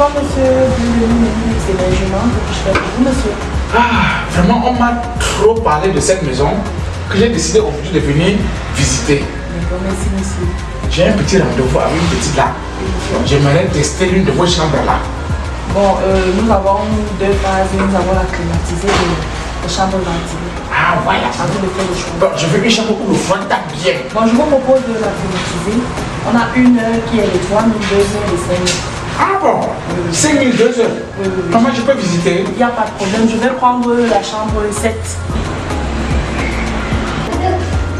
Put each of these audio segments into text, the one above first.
Bonsoir monsieur, bienvenue aux hébergements. Que je fais pour vous monsieur? Ah, vraiment, on m'a trop parlé de cette maison que j'ai décidé aujourd'hui de venir visiter. D'accord, merci monsieur. J'ai un petit rendez-vous avec une petite dame. J'aimerais tester l'une de vos chambres là. Bon, nous avons deux phases. Nous avons la climatisée et la chambre ventilée. Ah, voilà. À vous de faire le choix. Bon, je veux une chambre où le froid tape bien. Bon, je vous propose de la climatisée. On a une heure qui est de 3000, 2 heures et 5000. Ah bon, 5000, 2 heures. Comment je peux visiter? Il n'y a pas de problème. Je vais prendre la chambre 7.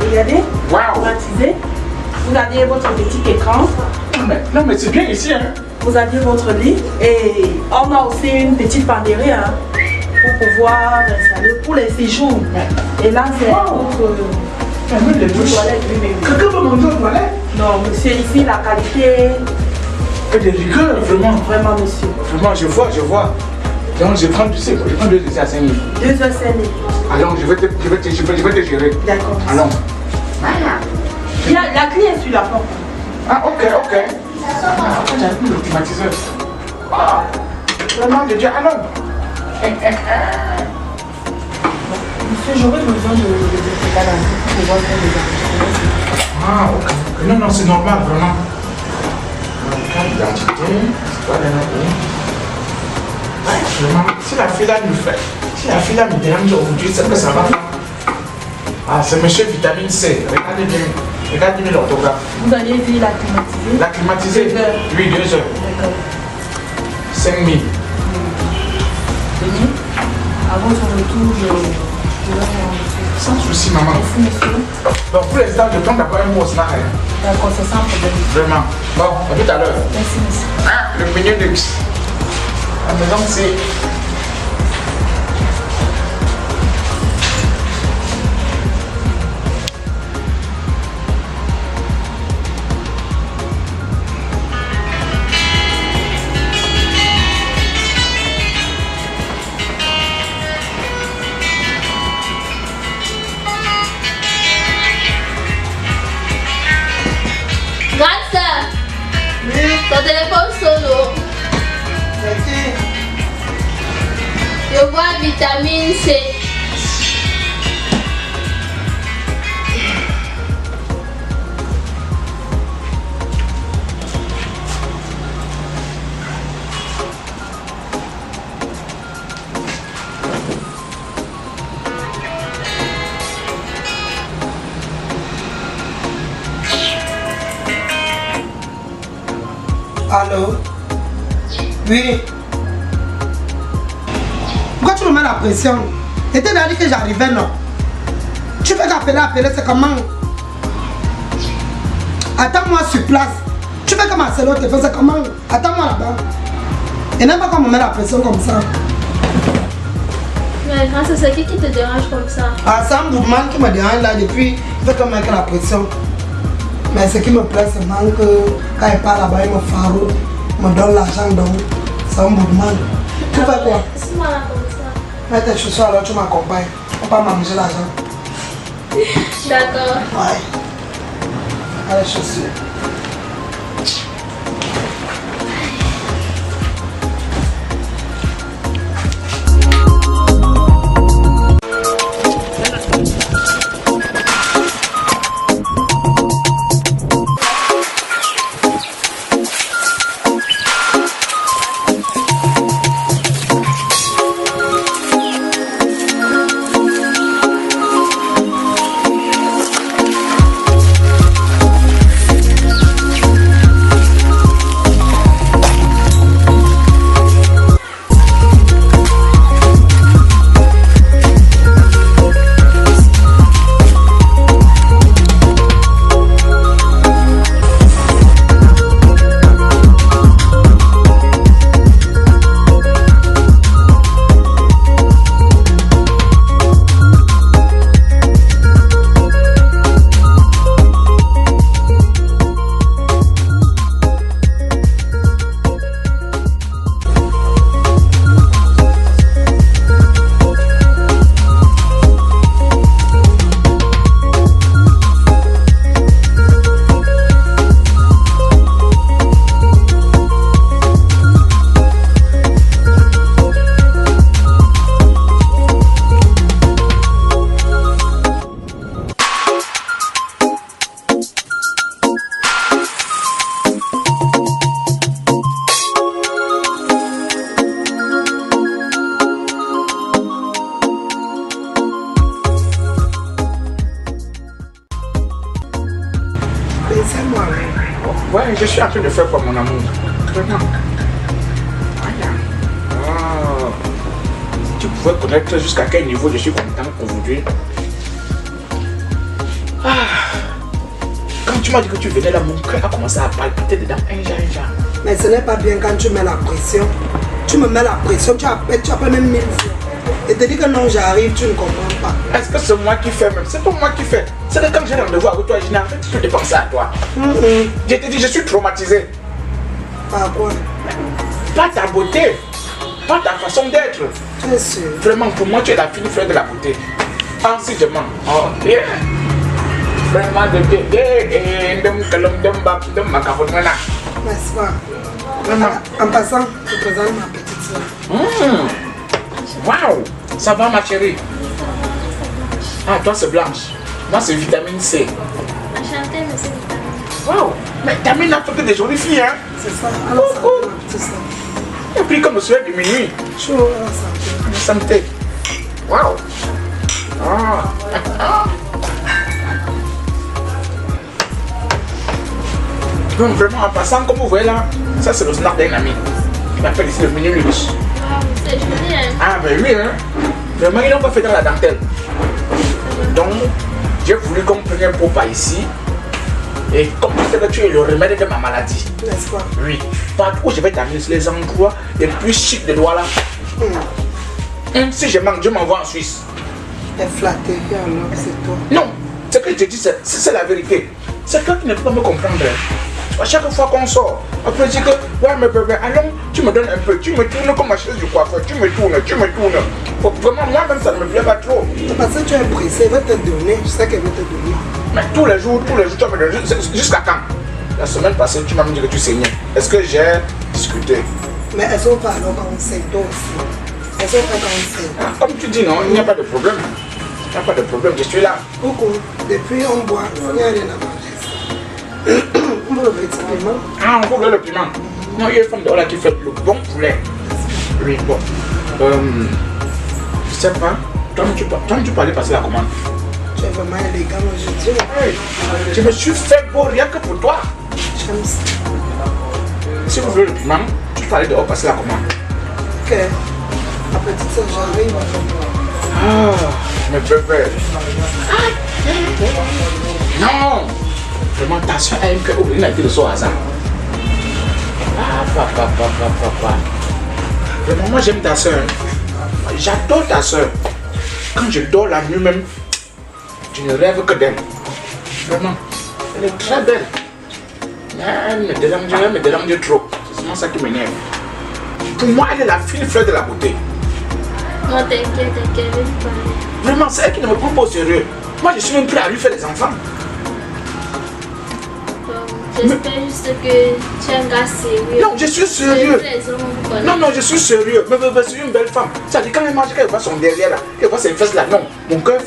Regardez. Waouh. Climatisée. Vous avez votre petit écran. Non, mais c'est bien ici, hein. Vous avez votre lit et on a aussi une petite penderie hein, pour pouvoir installer pour les séjours. Et là, c'est votre Les douches. toilette. Quelqu'un peut manger aux toilettes? Non, monsieur, ici, la qualité. Et des rigueurs, vraiment. Vraiment, monsieur. Vraiment, je vois. Donc, je prends, tu sais, je prends 2 heures à 5000. 2 heures, c'est né. Allons, je vais te gérer. D'accord. Allons. La clé est sur la porte. Ah, ok. Ah, j'avais plus le climatiseur. Ah, vraiment, de Dieu, allons. Monsieur, j'aurais besoin de votre calendrier pour pouvoir faire les enregistrements. Ah, ok. Non, c'est normal, vraiment. Carte d'identité, c'est pas vraiment, si la fille là nous fait, si la fille là me dérange aujourd'hui, c'est que ça va. Ah, c'est monsieur Vitamine C. Regardez bien l'orthographe. Vous allez essayer la climatisée. La climatisée? 2 heures. Oui, 2 heures. D'accord. 5000. Venez. À votre retour, je vais vous enregistrer. Sans souci, maman. Merci, monsieur. Donc, pour l'instant, je prends d'abord un mot au snack. D'accord, c'est sans problème. Vraiment. Bon, à tout à l'heure. Merci, monsieur. Ah, le menu luxe. La maison, c'est. Ton téléphone solo. Je vois vitamine C. Allô? Oui. Pourquoi tu me mets la pression? Et t'es dit que j'arrivais, non? Tu fais qu'appeler, c'est comment? Attends-moi sur place. Tu fais comme Marcelo te fait, c'est comment? Attends-moi là-bas. Et n'aime pas qu'on me met la pression comme ça. Mais c'est qui te dérange comme ça? Ah, c'est un mouvement qui me dérange là depuis. Il fait comme avec la pression. Mais ce qui me plaît, c'est que quand il part là-bas, il me faro, il me donne l'argent, donc c'est un mouvement. Tu fais quoi? Laisse-moi là comme ça. Mets tes chaussures alors tu m'accompagnes. On va pas manger l'argent. D'accord. Ouais. Allez, chaussures. je suis en train de faire quoi, mon amour? Vraiment. Oh. Tu pouvais connaître jusqu'à quel niveau je suis content aujourd'hui. Quand tu m'as dit que tu venais là, mon cœur a commencé à palpiter dedans. Mais ce n'est pas bien quand tu mets la pression. Tu me mets la pression, tu appelles même 1000 fois. Et te dis que non, j'arrive, tu ne comprends pas. Est-ce que c'est moi qui fais même? C'est pas moi qui fais. C'est que quand j'ai rendez-vous avec toi, je n'ai en fait plus de penser à toi. Je te dis, je suis traumatisé. Par quoi? Pas ta beauté, pas ta façon d'être. Tu es sûr? Vraiment, pour moi, tu es la fine fleur de la beauté. Ensuitement, oh, yeah. Vraiment de bébé et de macaroni. N'est-ce pas? En passant, je te présente ma petite soeur. Waouh, ça va ma chérie? Ah, toi c'est blanche. Moi c'est vitamine C. Enchantée, monsieur Vitamine. Waouh, mais Tamine n'a fait que des jolies filles, hein? C'est ça, alors ça, ma petite soeur. Et puis comme le soleil de minuit. Chaud, alors ça. Santé. Waouh. Ah. Donc vraiment en passant, comme vous voyez là, ça c'est le snack d'un ami. Il m'appelle ici le mini luxe. C'est joli, hein? Ah ben oui, hein. Vraiment ils n'ont pas fait dans la dentelle. Donc j'ai voulu qu'on prenne un pot par ici. Et comme tu sais que tu es le remède de ma maladie. N'est-ce pas? Oui. Partout où je vais t'amener les endroits les plus chics de Douala. Si je manque, je m'envoie en Suisse. Elle est flattée, alors c'est toi. Non, ce que je te dis, c'est la vérité. C'est toi qui ne peux pas me comprendre. À chaque fois qu'on sort, après je dis que, ouais mais bébé, allons, tu me donnes un peu, tu me tournes comme ma chaise du coiffeur, tu me tournes. Vraiment, moi-même, ça ne me plaît pas trop. C'est parce que tu es pressé, elle va te donner, je sais qu'elle va te donner. Mais tous les jours, tu vas me donner, jusqu'à quand? La semaine passée, tu m'as dit que tu saignais. Est-ce que j'ai discuté? Mais elles sont pas alors quand on sait, toi aussi. Elles sont pas quand on sait. Ah, comme tu dis, non, il n'y a pas de problème. Il n'y a pas de problème, je suis là. Coucou, depuis on boit, il n'y a rien à manger. On veut le petit piment. Ah, on veut le piment. Non, il y a une femme de là qui fait le bon poulet. Oui, bon. Je sais pas. Toi, tu peux aller passer la commande. Tu es vraiment élégant aujourd'hui. Hey, je me suis fait beau rien que pour toi. J'aime ça. Si vous voulez le piment, tu peux aller dehors passer la commande. Ok. Ma petite soeur, j'arrive. Ah, mes bébés. Non. Vraiment, ta soeur a un cœur ouvert, il a été le saut au hasard. Ah, papa. Vraiment, moi j'aime ta soeur. J'adore ta soeur. Quand je dors la nuit même, je ne rêve que d'elle. Vraiment, elle est très belle. Elle me dérange trop. C'est seulement ça qui m'énerve. Pour moi, elle est la fine fleur de la beauté. Non, t'inquiète, je vais lui parler. Vraiment, c'est elle qui ne me prend pas au sérieux. Moi, je suis même prêt à lui faire des enfants. J'espère juste que tu es un gars sérieux. Non, je suis sérieux. Non, Non, je suis sérieux. Mais c'est une belle femme. Ça dit quand elle mange, qu'elle voit son derrière là, qu'elle voit ses fesses là. Non, mon cœur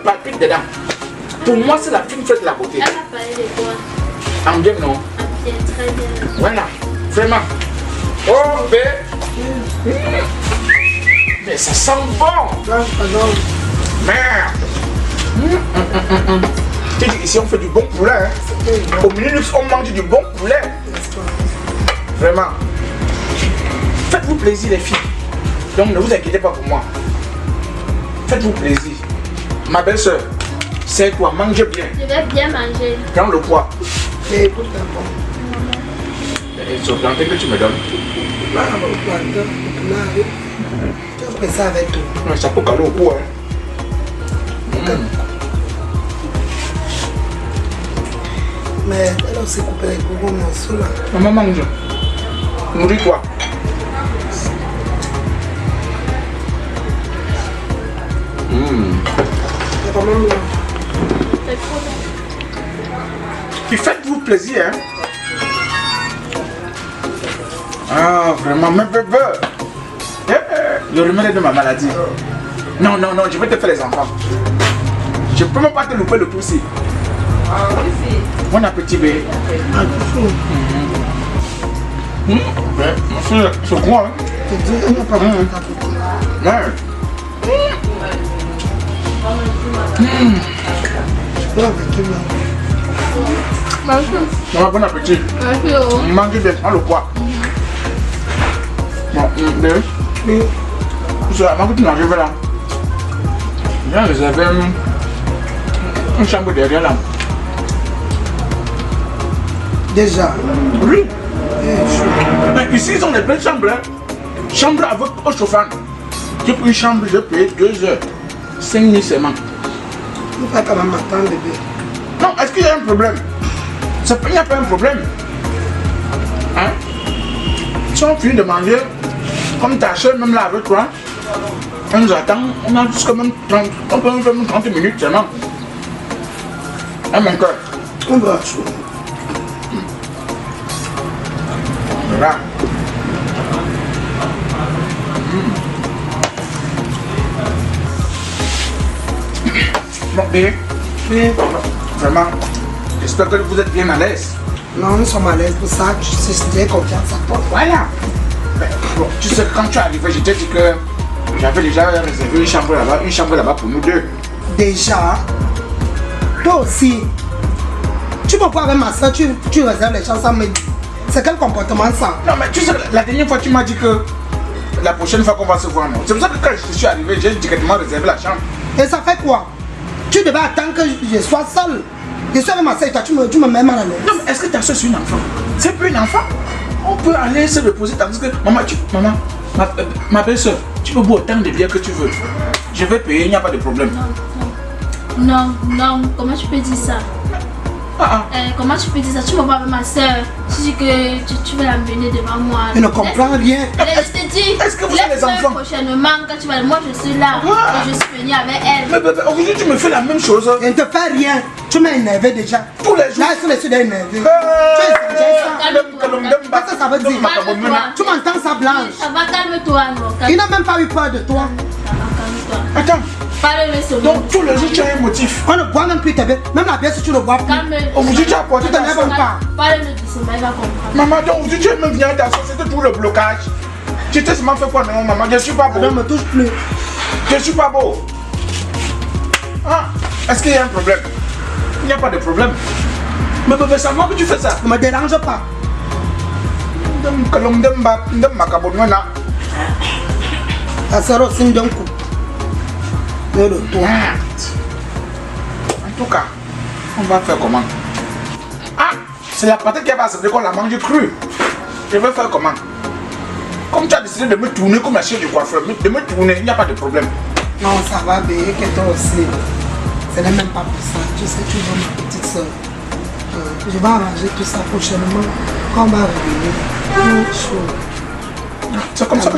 palpite dedans. Pour moi, c'est la fine fleur de la beauté. Elle a parlé de toi. En bien, non? En bien, très bien. Voilà, vraiment. Oh, mais. Mais ça sent bon. Merde. Tu dis ici on fait du bon poulet. Hein. Au Minilux on mange du bon poulet. Vraiment. Faites-vous plaisir les filles. Donc ne vous inquiétez pas pour moi. Faites-vous plaisir. Ma belle-soeur, c'est toi, mange bien. Je vais bien manger. Prends le poids. Mais écoute d'abord. Et sur le plantain que tu me donnes. Là, on va planter. Tu as pris ça avec toi. Non, ça peut caler au cou. Hein. Mais elle a aussi coupé les gros morceaux là. Maman mange. Nourris-toi. C'est pas même là. C'est trop bon. Puis faites-vous plaisir. Hein. Ah, vraiment, mes bébés. Le remède de ma maladie. Non, je vais te faire les enfants. Je peux même pas te louper le poussi. Bon appétit, bébé. C'est quoi, hein? Je te dis, elle n'a pas besoin d'appeler. Je peux avec toi là. Merci. Maman, bon appétit. Merci. Oh. Mangez bien, prends le poids. Bon, Oui. c'est la manque de manger là. J'ai réservé une chambre derrière là. Déjà. Oui. Eh, Mais ici, ils ont des belles chambres. Hein. Chambre avec eau chauffante. J'ai pris une chambre, j'ai payé 2 heures. 5 000 seulement. il faut quand même m'attendre, bébé. Non, est-ce qu'il y a un problème? Il n'y a pas un problème. Hein? Si on finit de manger, comme ta soeur même là avec toi, on nous attend, on a jusqu'à même 30, on peut même 30 minutes seulement. Hein, mon cœur? On va chaud. Voilà. Bon, bébé, Oui. vraiment, j'espère que vous êtes bien à l'aise. Non, nous sommes à l'aise pour ça. J'ai confiance à toi. Voilà. Ben, bon, tu sais, quand tu es arrivé, je t'ai dit que j'avais déjà réservé une chambre là-bas pour nous deux. Déjà, toi aussi, tu peux pas avec ma soeur, tu réserves les choses sans me dire. C'est quel comportement ça? Non, mais tu sais, la dernière fois, tu m'as dit que la prochaine fois qu'on va se voir, non. C'est pour ça que quand je suis arrivé, j'ai directement réservé la chambre. Et ça fait quoi? Tu devais attendre que je sois seule. Je suis avec ma soeur et toi, tu me mets mal à l'aise. Non, mais est-ce que ta soeur c'est une enfant? C'est plus une enfant. On peut aller se reposer tandis que maman, ma belle-soeur, tu peux boire autant de bière que tu veux. Je vais payer, il n'y a pas de problème. Non, comment tu peux dire ça? Comment tu peux dire ça? Tu me vois avec ma soeur. Tu dis que tu veux l'amener devant moi. Je ne comprends rien. Je te dis, est-ce que vous avez des enfants? Prochainement, quand tu vas, moi je suis là. Et je suis venue avec elle. Mais bébé, aujourd'hui tu me fais la même chose. Je ne te fais rien. Tu m'as énervé déjà. Tous les jours. Là, je suis énervé. Tu es qu'est-ce que ça veut dire? Tu m'entends ça blanche? Ça va, calme-toi, non. Il n'a même pas eu peur de toi. Ça va, calme-toi. Attends. Parle-le ce mot. Donc tous les jours tu as un motif. On ne boit même plus tes bébés. Même la bière si tu ne bois plus. Calme-le. Aujourd'hui tu as apporté Tu te ta lèves soeur. pas. Parle-le doucement, il va comprendre. Maman, donc aujourd'hui tu es même venu à ta soeur, c'était tout le blocage. Tu t'es seulement fait quoi, non maman? Je suis pas beau. Ne me touche plus. Je suis pas beau. Ah, est-ce qu'il y a un problème? Il n'y a pas de problème. Mais bébé, c'est moi que tu fais ça. Ne me dérange pas. Ta soeur aussi me donne coup. Mais le toi. En tout cas, on va faire comment? Ah, c'est la patate qui va se qu'on la mange crue. Je vais faire comment? Comme tu as décidé de me tourner comme la chienne du coiffeur, de me tourner, il n'y a pas de problème. Non, ça va, bébé, que toi aussi. Ce n'est même pas pour ça. Tu sais, tu vois ma petite soeur. Je vais arranger tout ça prochainement. Quand on va revenir. Chaud. C'est comme ça que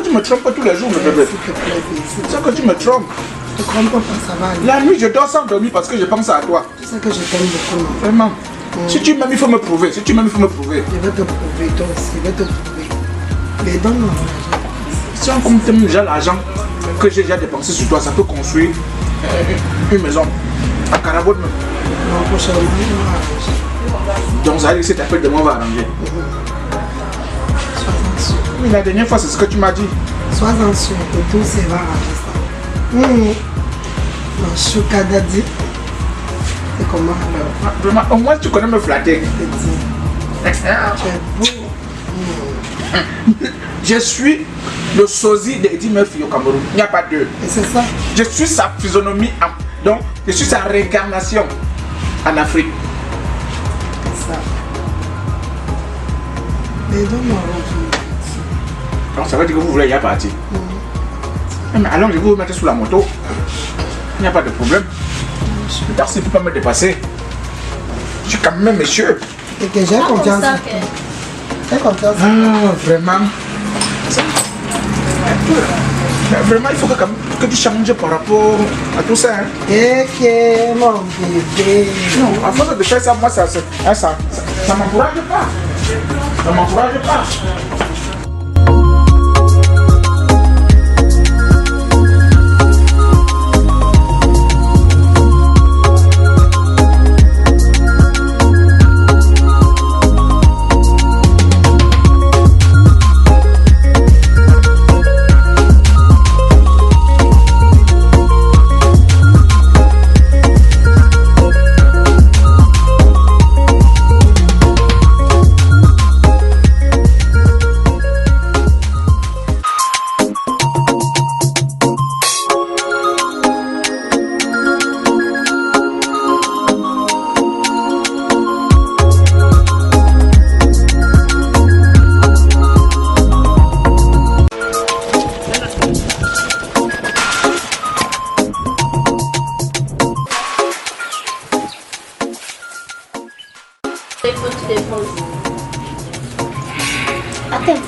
tu me trompes tous les jours, mon bébé. S'il te plaît, bébé. C'est ça que tu me trompes. Ne te trompe pas, ça va aller. La nuit, je dors sans dormir parce que je pense à toi. Tu sais que je t'aime beaucoup, non? Vraiment. Si tu m'aimes, il faut me prouver. Si tu m'aimes, il faut me prouver. Je vais te prouver, toi aussi. Je vais te prouver. Mais donne-moi l'argent. Si on compte déjà l'argent que j'ai déjà dépensé sur toi, ça peut construire une maison à Carabot. Non, prochainement, on va arranger. Donc ça veut dire que cet appel de moi va arranger. Sois-en sûr. Oui, la dernière fois, c'est ce que tu m'as dit. Sois-en sûr que tout ça va arranger ça. Mon choukadadi. C'est comment alors? Ah, vraiment, au moins tu connais me flatter. Je te dis. Tu es beau. Je suis le sosie d'Eddie Murphy au Cameroun. Il n'y a pas deux. Et c'est ça. Je suis sa physionomie. Donc, je suis sa réincarnation en Afrique. C'est ça. Mais donne-moi l'argent. Donc, ça veut dire que vous voulez y partir. Mais alors, je vais vous mettre sous la moto. Il n'y a pas de problème. Le taxi ne peut pas me dépasser. Je suis quand même monsieur. Et que j'ai confiance. J'ai confiance. Ah, vraiment. Mais vraiment, il faut que tu changes par rapport à tout ça. Hein. Et que mon bébé. Non, à force de faire ça, moi, ça m'encourage pas. Ça m'encourage pas.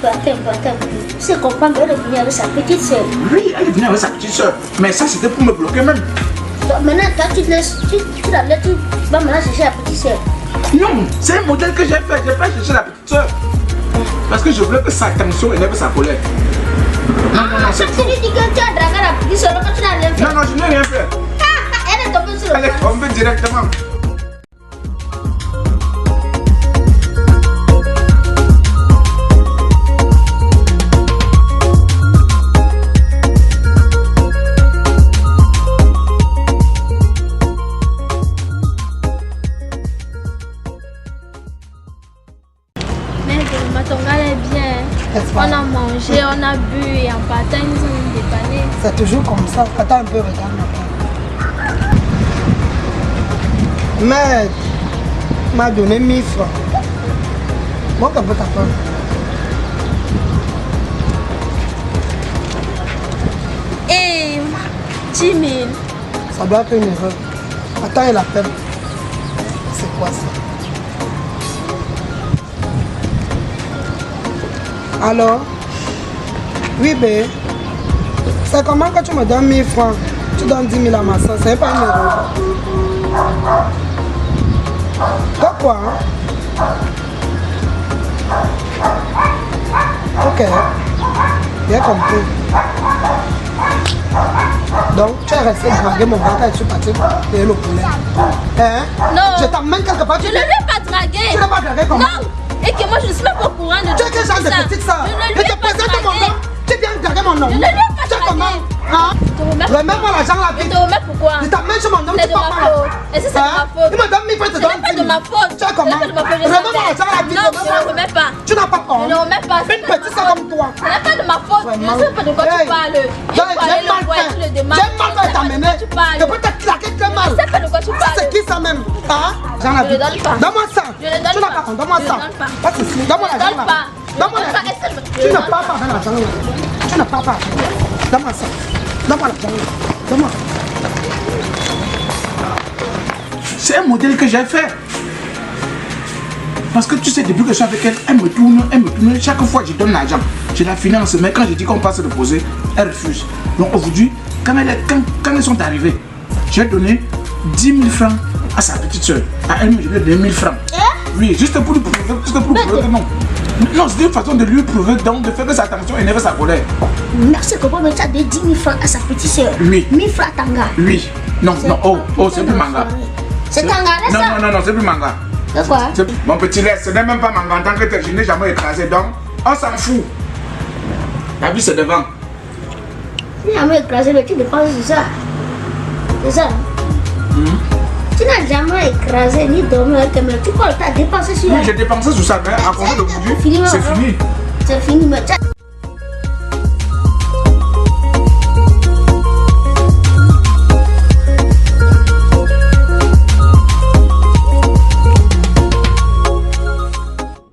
attends. C'est comprendre qu'elle est venue avec sa petite soeur. Oui, elle est venue avec sa petite soeur. Mais ça, c'était pour me bloquer même. Donc, maintenant, toi, tu la laisses, tu vas maintenant chercher la petite soeur. Non, c'est un modèle que j'ai fait. Je n'ai pas cherché la petite soeur. Parce que je voulais que sa tension élève sa colère. Non, c'est Tu lui dis que tu as dragué la petite soeur quand tu n'as rien fait. Non, je n'ai rien fait. Elle est tombée sur le Elle est tombée directement. On a mangé, on a bu et en partant, ils nous ont dépanné. C'est toujours comme ça. Attends un peu, regarde ma part. Mais m'a donné 1000 francs. Moi, qu'un peu ta part. Et 10 000. Ça doit être une erreur. Attends, il appelle. C'est quoi ça? Alors? Oui, bé. C'est comment que tu me donnes 1000 francs? Tu donnes 10 000 à ma soeur, c'est pas une erreur. Pourquoi? Ok. Bien compris. Donc, tu es resté draguer mon gars et tu es parti payer le poulet. Hein? Non. Je t'emmène quelque part. Je ne l'ai pas dragué. Tu l'as pas dragué comment? Non. Et que moi, je ne suis même pas au courant de tout ça. Tu es quel genre de petite soeur? Je ne lui ai pas présente mon dragué. nom. Tu viens de draguer mon nom. Je ne lui ai pas Tu es comment? dragué. Hein? Je te Remets-moi l'argent là. Je te remets pourquoi? Je t'emmène sur mon nom. C'est de ma faute. Et si c'est de ma faute? Il me donne 1000 francs, je te Ce donne n'est pas 10 000. de ma faute. Tu es comment? Ce n'est pas de ma faute. Remets-moi l'argent là. Non, je ne remets pas. Tu n'as pas honte. Je ne remets pas. Une petite soeur comme toi. Ce n'est pas de ma faute. Je ne sais pas de quoi tu parles. Il faut aller le voir, tu le demandes. J'ai mal fait t'amener. Tu parles. Je peux te claquer très mal. Je ne sais pas de quoi tu parles. C'est qui ça même? Hein? J'en ai Je le donne pas. Donne-moi ça. Je le donne Tu n'as pas. pas honte. Donne-moi Je ça. le donne pas. Pas de souci. Donne-moi Je le l'argent donne là. pas. Donne-moi Je le donne l'argent. pas. Tu ne pars pas avec l'argent là. Tu ne pars pas. Donne-moi ça. Donne-moi l'argent là. Donne-moi. C'est un modèle que j'ai fait. Parce que tu sais, depuis que je suis avec elle, elle me tourne. Chaque fois, je donne l'argent. Je la finance, mais quand je dis qu'on passe se reposer, elle refuse. Donc aujourd'hui, quand elles sont arrivées, j'ai donné 10 000 francs à sa petite soeur. À elle, je lui ai donné 1000 francs. Oui, juste pour lui prouver, que non. Non, c'est une façon de lui prouver, donc de faire que sa tension énerve sa colère. Merci, comment tu as donné 10 000 francs à sa petite soeur? Oui. 1000 francs à Tanga. Oui. Non, c'est plus manga. C'est Tanga, c'est ça? Non, c'est plus manga. C'est quoi? Mon petit lait, ce n'est même pas manga en tant que tel, je n'ai jamais écrasé, donc on s'en fout. La vie c'est devant. Tu n'as jamais écrasé, mais tu dépenses sur ça. C'est ça? Tu n'as jamais écrasé ni dormi avec elle, mais tu crois que tu as dépensé sur Oui, elle. j'ai dépensé sur ça, mais à compter d'aujourd'hui, Fini, c'est fini. C'est fini, mais tu as